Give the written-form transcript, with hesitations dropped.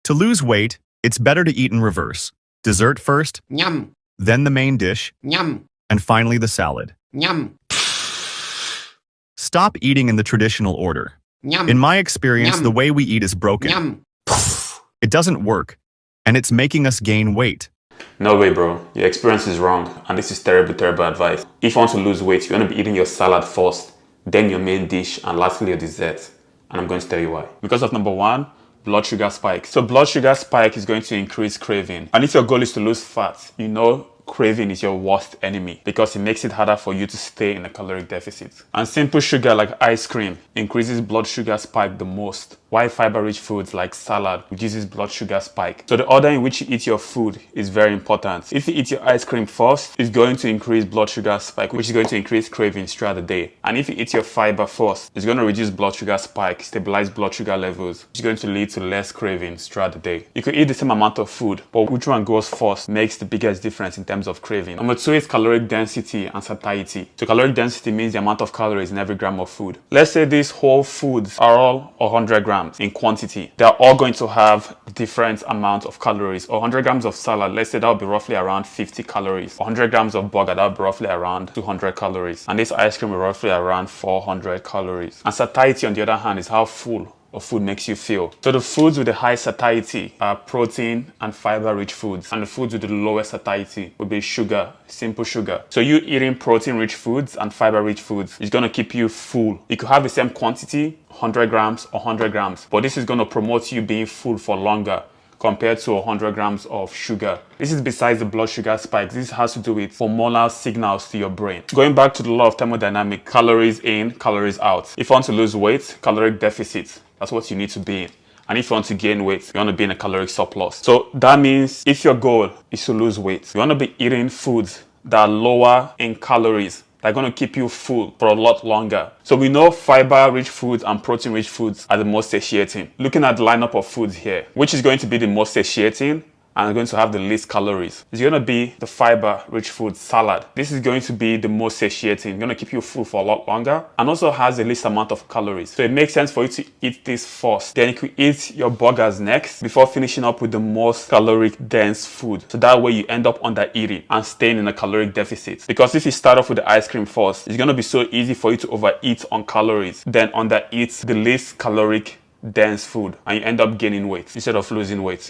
To lose weight, it's better to eat in reverse. Dessert first, Yum. then the main dish, Yum. and finally the salad. Yum. Stop eating in the traditional order. Yum. In my experience, Yum. the way we eat is broken. Yum. It doesn't work, and it's making us gain weight. No way, bro. Your experience is wrong, and this is terrible, terrible advice. If you want to lose weight, you want to be eating your salad first, then your main dish, and lastly your dessert. And I'm going to tell you why. Because of number one, blood sugar spike. So blood sugar spike is going to increase craving. And if your goal is to lose fat, you know craving is your worst enemy because it makes it harder for you to stay in a caloric deficit. And simple sugar like ice cream increases blood sugar spike the most, while fiber-rich foods like salad reduces blood sugar spike. So the order in which you eat your food is very important. If you eat your ice cream first, it's going to increase blood sugar spike, which is going to increase cravings throughout the day. And if you eat your fiber first, it's going to reduce blood sugar spike, stabilize blood sugar levels, which is going to lead to less cravings throughout the day. You could eat the same amount of food, but which one goes first makes the biggest difference in terms of craving. Number two is caloric density and satiety. So caloric density means the amount of calories in every gram of food. Let's say these whole foods are all 100 grams in quantity. They're all going to have different amounts of calories. 100 grams of salad, let's say that would be roughly around 50 calories. 100 grams of burger, that would be roughly around 200 calories. And this ice cream will be roughly around 400 calories. And satiety, on the other hand, is how full of food makes you feel. So the foods with the high satiety are protein and fiber-rich foods, and the foods with the lowest satiety would be sugar, simple sugar. So you eating protein-rich foods and fiber-rich foods is gonna keep you full. You could have the same quantity, 100 grams or 100 grams, but this is gonna promote you being full for longer compared to 100 grams of sugar. This is besides the blood sugar spikes. This has to do with hormonal signals to your brain. Going back to the law of thermodynamics, calories in, calories out. If you want to lose weight, caloric deficit. That's what you need to be in. And if you want to gain weight, you want to be in a caloric surplus. So that means if your goal is to lose weight, you want to be eating foods that are lower in calories. They're going to keep you full for a lot longer. So we know fiber-rich foods and protein-rich foods are the most satiating. Looking at the lineup of foods here, which is going to be the most satiating and going to have the least calories? It's going to be the fiber-rich food salad. This is going to be the most satiating, going to keep you full for a lot longer, and also has the least amount of calories. So it makes sense for you to eat this first. Then you could eat your burgers next before finishing up with the most caloric dense food. So that way you end up under eating and staying in a caloric deficit. Because if you start off with the ice cream first, it's going to be so easy for you to overeat on calories, then under eat the least caloric dense food, and you end up gaining weight instead of losing weight.